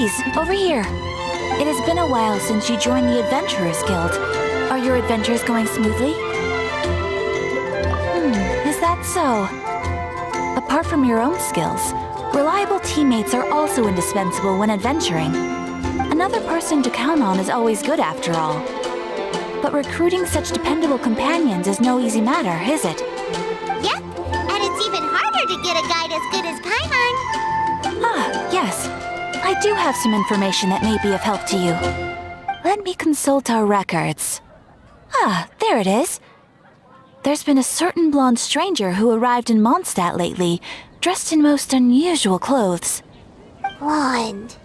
Please, over here. It has been a while since you joined the Adventurers Guild. Are your adventures going smoothly? Is that so? Apart from your own skills, reliable teammates are also indispensable when adventuring. Another person to count on is always good after all. But recruiting such dependable companions is no easy matter, is it? Yep, and it's even harder to get a guide as good as Paimon. Yes. I do have some information that may be of help to you. Let me consult our records. There it is. There's been a certain blonde stranger who arrived in Mondstadt lately, dressed in most unusual clothes. Blonde.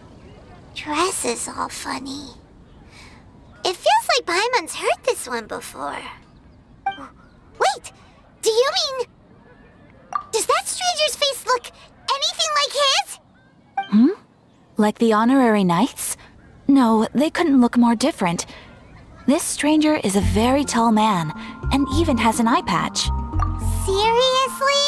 Dress is all funny. It feels like Paimon's heard this one before. Wait! Do you mean... Does that stranger's face look anything like his? Like the honorary knights? No, they couldn't look more different. This stranger is a very tall man, and even has an eye patch. Seriously?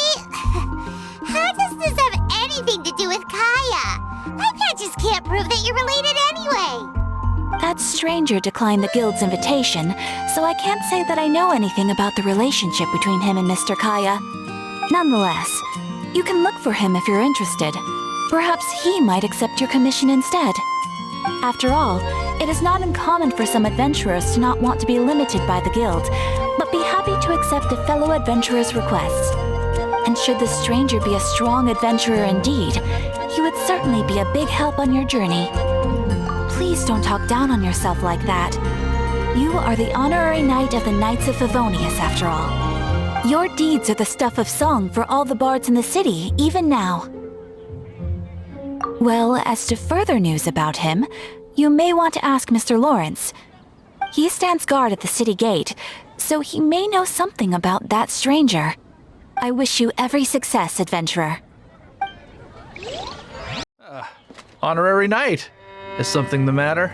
How does this have anything to do with Kaya? Eye patches can't prove that you're related anyway. That stranger declined the guild's invitation, so I can't say that I know anything about the relationship between him and Mr. Kaya. Nonetheless, you can look for him if you're interested. Perhaps he might accept your commission instead. After all, it is not uncommon for some adventurers to not want to be limited by the guild, but be happy to accept a fellow adventurer's requests. And should the stranger be a strong adventurer indeed, he would certainly be a big help on your journey. Please don't talk down on yourself like that. You are the honorary knight of the Knights of Favonius, after all. Your deeds are the stuff of song for all the bards in the city, even now. Well, as to further news about him, you may want to ask Mr. Lawrence. He stands guard at the city gate, so he may know something about that stranger. I wish you every success, adventurer. Honorary knight. Is something the matter?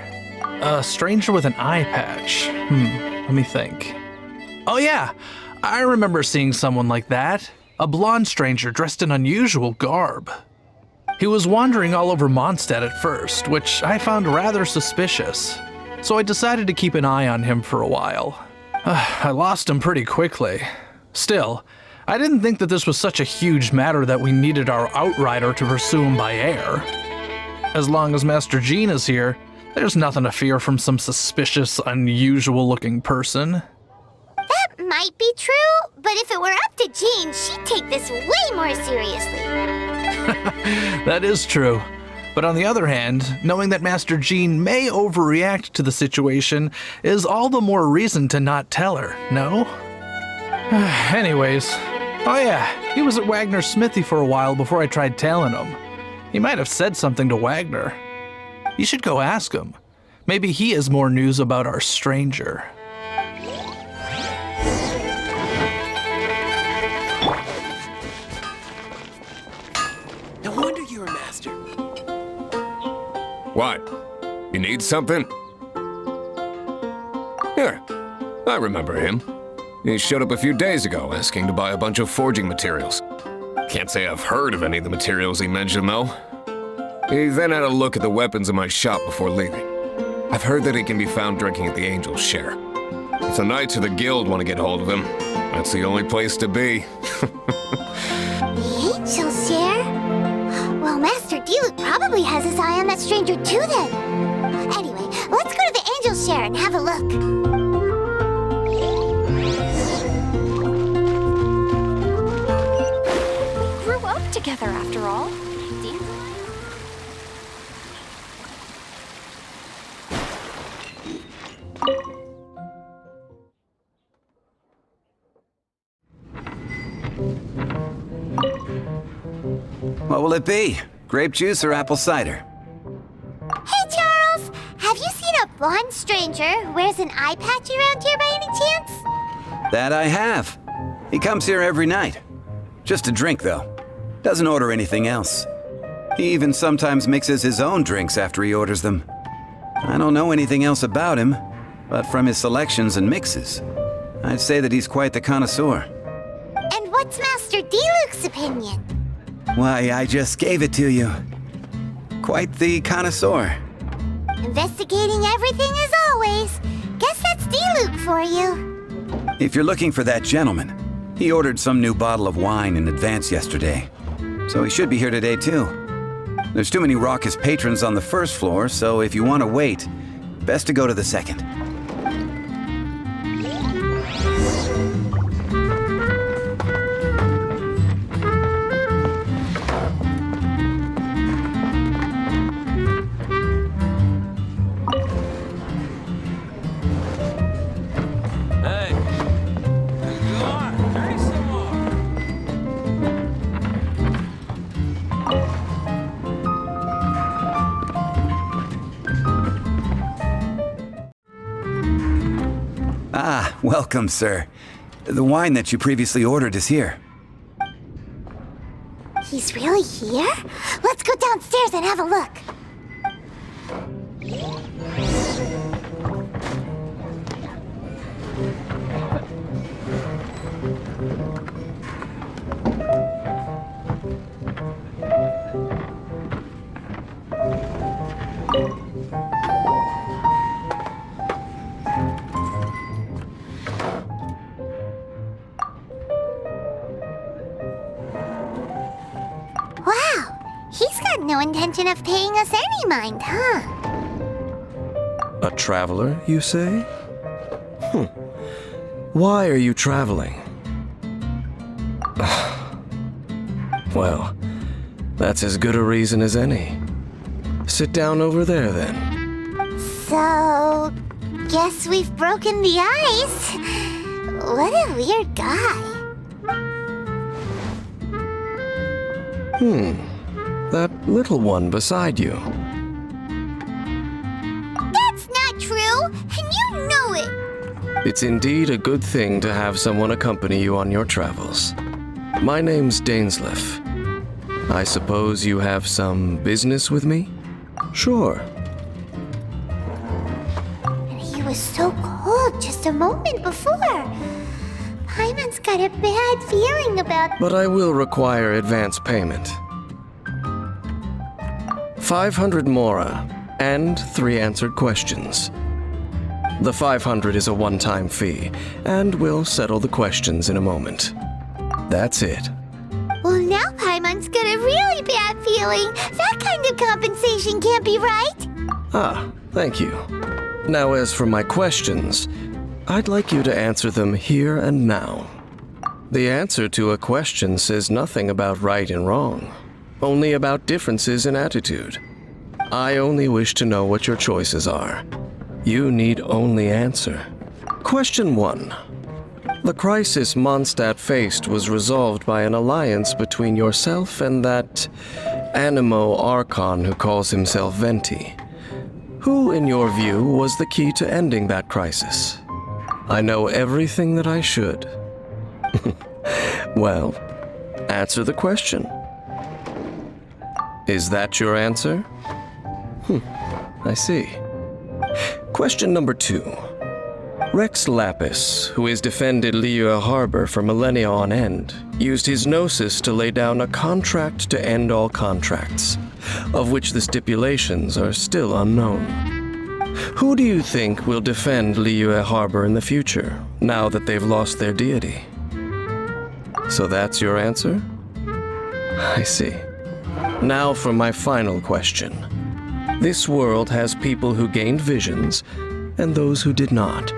A stranger with an eye patch. Let me think. Oh yeah, I remember seeing someone like that. A blonde stranger dressed in unusual garb. He was wandering all over Mondstadt at first, which I found rather suspicious. So I decided to keep an eye on him for a while. I lost him pretty quickly. Still, I didn't think that this was such a huge matter that we needed our outrider to pursue him by air. As long as Master Jean is here, there's nothing to fear from some suspicious, unusual-looking person. That might be true, but if it were up to Jean, she'd take this way more seriously. That is true. But on the other hand, knowing that Master Jean may overreact to the situation is all the more reason to not tell her, no? Anyways, oh yeah, he was at Wagner's smithy for a while before I tried tailing him. He might have said something to Wagner. You should go ask him. Maybe he has more news about our stranger. No wonder you're a master. What? You need something? Here, I remember him. He showed up a few days ago asking to buy a bunch of forging materials. Can't say I've heard of any of the materials he mentioned, though. He then had a look at the weapons in my shop before leaving. I've heard that he can be found drinking at the Angel's Share. If the Knights of the Guild want to get hold of him, that's the only place to be. The Angel's Share? Well, Master Diluc probably has his eye on that stranger too then. Anyway, let's go to the Angel's Share and have a look. Grew up together, after all. What will it be? Grape juice or apple cider? Hey, Charles! Have you seen a blonde stranger who wears an eye patch around here by any chance? That I have. He comes here every night. Just a drink, though. Doesn't order anything else. He even sometimes mixes his own drinks after he orders them. I don't know anything else about him, but from his selections and mixes, I'd say that he's quite the connoisseur. And what's Master Diluc's opinion? Why, I just gave it to you. Quite the connoisseur. Investigating everything as always. Guess that's D-Luke for you. If you're looking for that gentleman, he ordered some new bottle of wine in advance yesterday. So he should be here today too. There's too many raucous patrons on the first floor, so if you want to wait, best to go to the second. Ah, welcome, sir. The wine that you previously ordered is here. He's really here? Let's go downstairs and have a look. He's got no intention of paying us any mind, huh? A traveler, you say? Why are you traveling? Well, that's as good a reason as any. Sit down over there, then. So, guess we've broken the ice. What a weird guy. That little one beside you. That's not true, and you know it. It's indeed a good thing to have someone accompany you on your travels. My name's Dainsleif. I suppose you have some business with me? Sure. And he was so cold just a moment before. Paimon's got a bad feeling about... But I will require advance payment. 500 mora, and 3 answered questions. The 500 is a one-time fee, and we'll settle the questions in a moment. That's it. Well, now Paimon's got a really bad feeling. That kind of compensation can't be right. Ah, thank you. Now as for my questions, I'd like you to answer them here and now. The answer to a question says nothing about right and wrong. Only about differences in attitude. I only wish to know what your choices are. You need only answer. Question 1. The crisis Mondstadt faced was resolved by an alliance between yourself and that Animo Archon who calls himself Venti. Who, in your view, was the key to ending that crisis? I know everything that I should. Well, answer the question. Is that your answer? I see. Question number 2. Rex Lapis, who has defended Liyue Harbor for millennia on end, used his gnosis to lay down a contract to end all contracts, of which the stipulations are still unknown. Who do you think will defend Liyue Harbor in the future, now that they've lost their deity? So that's your answer? I see. Now for my final question. This world has people who gained visions, and those who did not.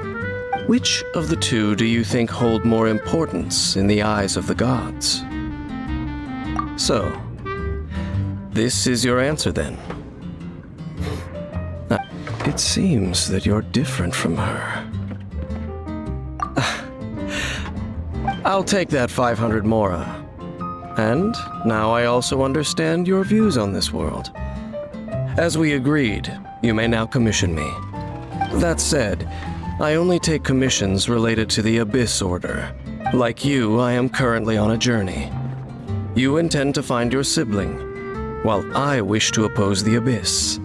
Which of the two do you think hold more importance in the eyes of the gods? So, this is your answer then. It seems that you're different from her. I'll take that 500 mora. And now I also understand your views on this world. As we agreed, you may now commission me. That said, I only take commissions related to the Abyss Order. Like you, I am currently on a journey. You intend to find your sibling, while I wish to oppose the Abyss.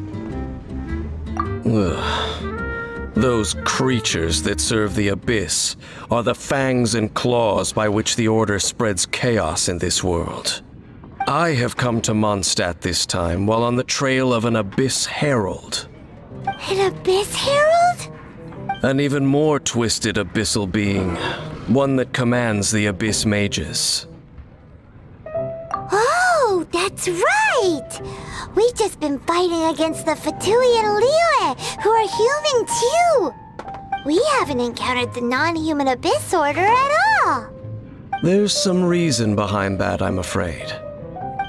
Ugh. Those creatures that serve the Abyss are the fangs and claws by which the Order spreads chaos in this world. I have come to Mondstadt this time while on the trail of an Abyss Herald. An Abyss Herald? An even more twisted abyssal being. One that commands the Abyss Mages. Oh, that's right! We've just been fighting against the Fatui and Liyue, who are human too! We haven't encountered the non-human Abyss Order at all! There's some reason behind that, I'm afraid.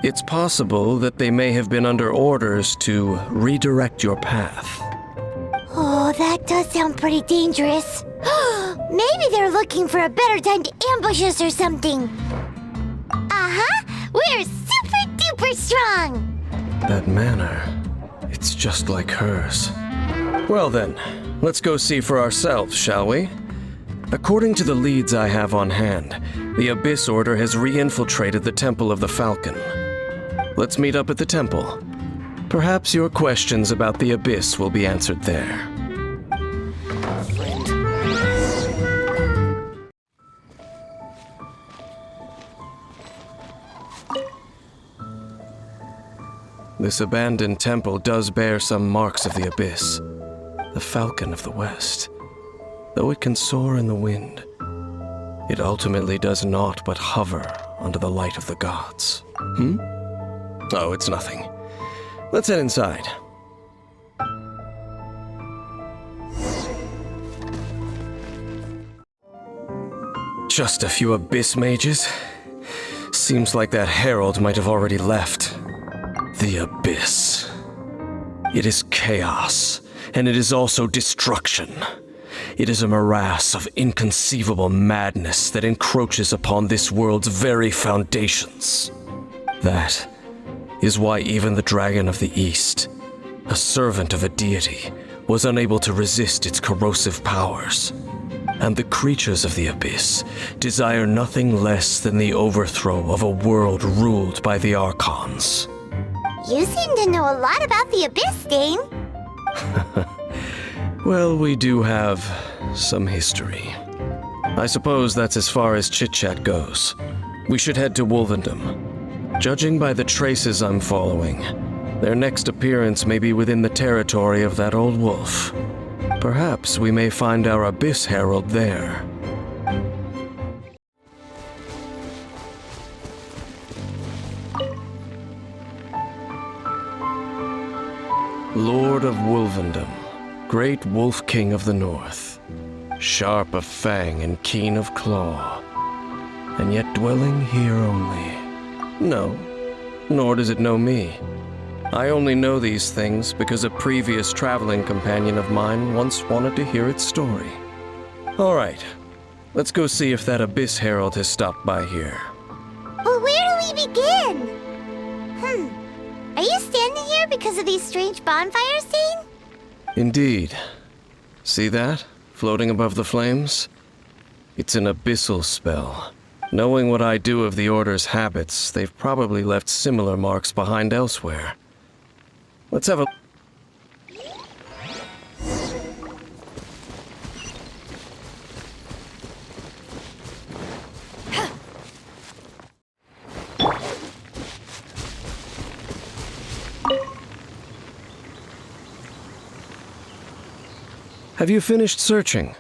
It's possible that they may have been under orders to redirect your path. Oh, that does sound pretty dangerous. Maybe they're looking for a better time to ambush us or something. Uh-huh! We're super duper strong! That manner, it's just like hers. Well then, let's go see for ourselves, shall we? According to the leads I have on hand, the Abyss Order has re-infiltrated the Temple of the Falcon. Let's meet up at the temple. Perhaps your questions about the Abyss will be answered there. This abandoned temple does bear some marks of the Abyss, the Falcon of the West. Though it can soar in the wind, it ultimately does naught but hover under the light of the gods. Oh, it's nothing. Let's head inside. Just a few Abyss Mages? Seems like that herald might have already left. The Abyss. It is chaos, and it is also destruction. It is a morass of inconceivable madness that encroaches upon this world's very foundations. That is why even the Dragon of the East, a servant of a deity, was unable to resist its corrosive powers. And the creatures of the Abyss desire nothing less than the overthrow of a world ruled by the Archons. You seem to know a lot about the Abyss, Dane. Well, we do have some history. I suppose that's as far as chit-chat goes. We should head to Wolvendom. Judging by the traces I'm following, their next appearance may be within the territory of that old wolf. Perhaps we may find our Abyss Herald there. Lord of Wolvendom, great Wolf King of the North, sharp of fang and keen of claw, and yet dwelling here only. No, nor does it know me. I only know these things because a previous traveling companion of mine once wanted to hear its story. All right, let's go see if that Abyss Herald has stopped by here. Well, where do we begin? Are you standing here because of these strange bonfires, Dane? Indeed. See that, floating above the flames? It's an abyssal spell. Knowing what I do of the Order's habits, they've probably left similar marks behind elsewhere. Let's have a... Have you finished searching?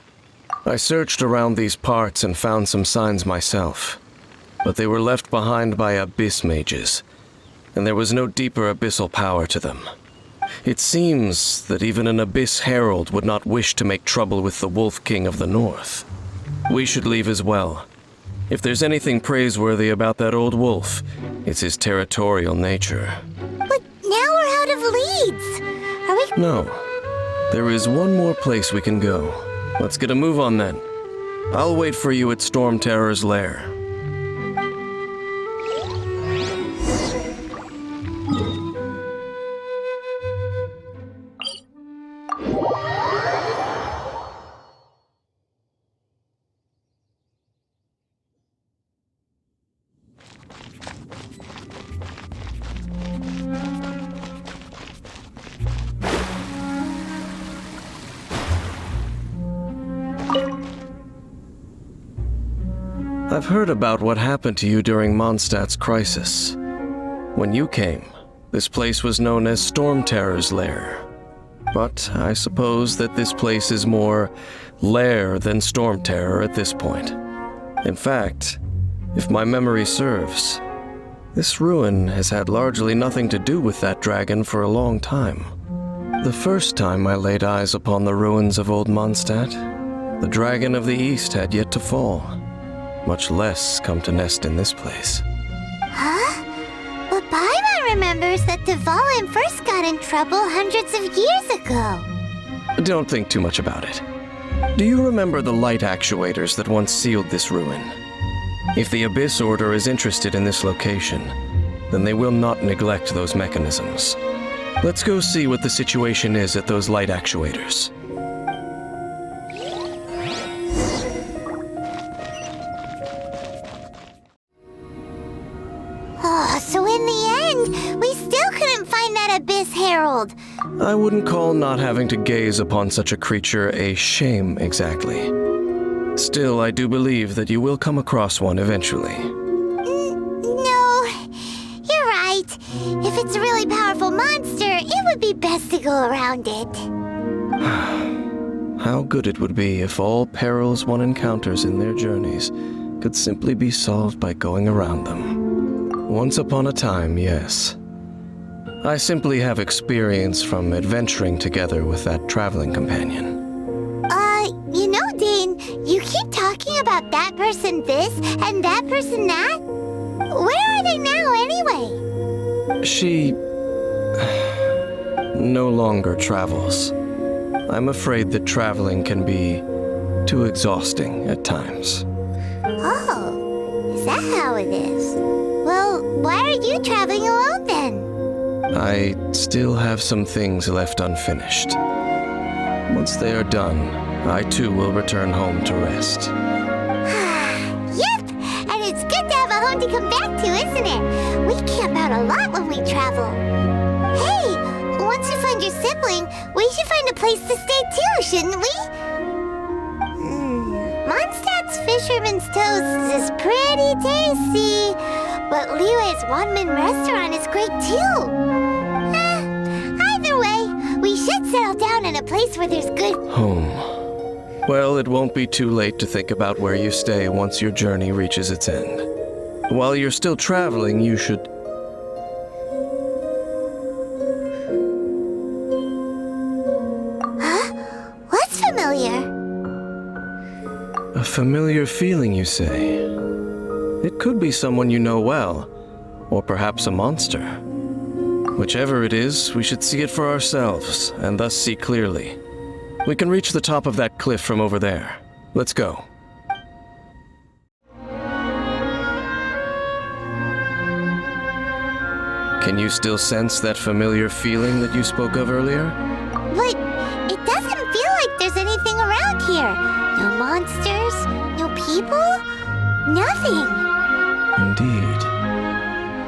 I searched around these parts and found some signs myself, but they were left behind by Abyss Mages, and there was no deeper abyssal power to them. It seems that even an Abyss Herald would not wish to make trouble with the Wolf King of the North. We should leave as well. If there's anything praiseworthy about that old wolf, it's his territorial nature. But now we're out of leads. Are we... No. There is one more place we can go. Let's get a move on then. I'll wait for you at Storm Terror's lair. I've heard about what happened to you during Mondstadt's crisis. When you came, this place was known as Storm Terror's Lair. But I suppose that this place is more lair than Storm Terror at this point. In fact, if my memory serves, this ruin has had largely nothing to do with that dragon for a long time. The first time I laid eyes upon the ruins of Old Mondstadt, the dragon of the East had yet to fall, much less come to nest in this place. Huh? But Paimon remembers that Dvalin first got in trouble hundreds of years ago. Don't think too much about it. Do you remember the light actuators that once sealed this ruin? If the Abyss Order is interested in this location, then they will not neglect those mechanisms. Let's go see what the situation is at those light actuators. Oh, so in the end, we still couldn't find that Abyss Herald. I wouldn't call not having to gaze upon such a creature a shame exactly. Still, I do believe that you will come across one eventually. No, you're right. If it's a really powerful monster, it would be best to go around it. How good it would be if all perils one encounters in their journeys could simply be solved by going around them. Once upon a time, yes. I simply have experience from adventuring together with that traveling companion. You know, Dane, you keep talking about that person this and that person that. Where are they now, anyway? She no longer travels. I'm afraid that traveling can be too exhausting at times. Oh, is that how it is? Well, why are you traveling alone then? I still have some things left unfinished. Once they are done, I too will return home to rest. Yep, and it's good to have a home to come back to, isn't it? We camp out a lot when we travel. Hey, once you find your sibling, we should find a place to stay too, shouldn't we? Mondstadt's Fisherman's Toast is pretty tasty, but Liyue's one-man restaurant is great too. Either way, we should settle down in a place where there's good... Home. Well, it won't be too late to think about where you stay once your journey reaches its end. While you're still traveling, you should... Huh? What's familiar? A familiar feeling, you say? It could be someone you know well, or perhaps a monster. Whichever it is, we should see it for ourselves, and thus see clearly. We can reach the top of that cliff from over there. Let's go. Can you still sense that familiar feeling that you spoke of earlier? But it doesn't feel like there's anything around here. No monsters, no people, nothing. Indeed.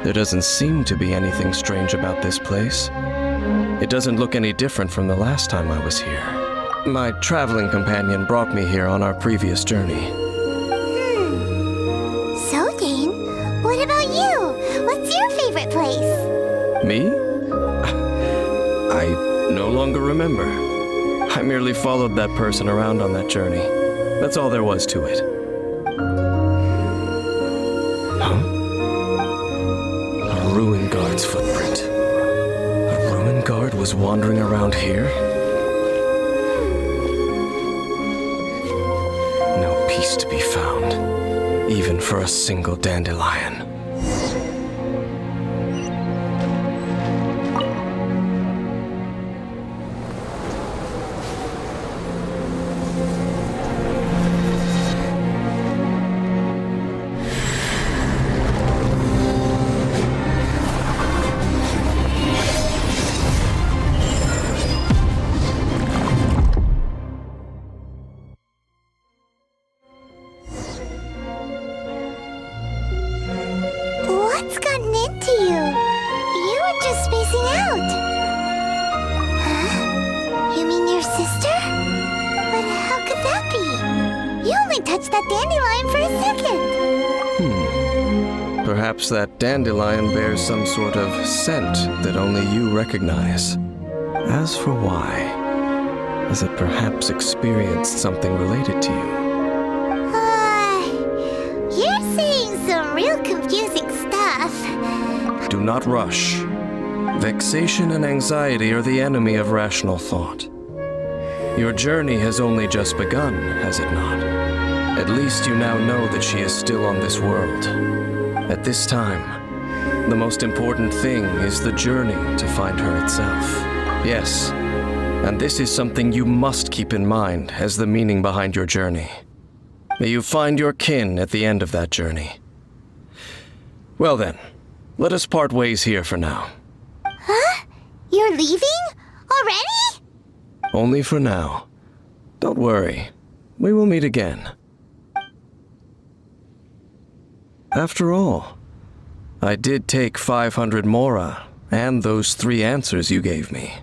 There doesn't seem to be anything strange about this place. It doesn't look any different from the last time I was here. My traveling companion brought me here on our previous journey. So, Dane, what about you? What's your favorite place? Me? I no longer remember. I merely followed that person around on that journey. That's all there was to it. Huh? A ruin guard's footprint. A ruin guard was wandering around here? No peace to be found, even for a single dandelion. What's gotten into you? You were just spacing out. Huh? You mean your sister? But how could that be? You only touched that dandelion for a second. Perhaps that dandelion bears some sort of scent that only you recognize. As for why, has it perhaps experienced something related to you? You're saying some real confusing stuff. Do not rush. Vexation and anxiety are the enemy of rational thought. Your journey has only just begun, has it not? At least you now know that she is still on this world. At this time, the most important thing is the journey to find her itself. Yes, and this is something you must keep in mind as the meaning behind your journey. May you find your kin at the end of that journey. Well then, let us part ways here for now. Huh? You're leaving? Already? Only for now. Don't worry, we will meet again. After all, I did take 500 mora and those 3 answers you gave me.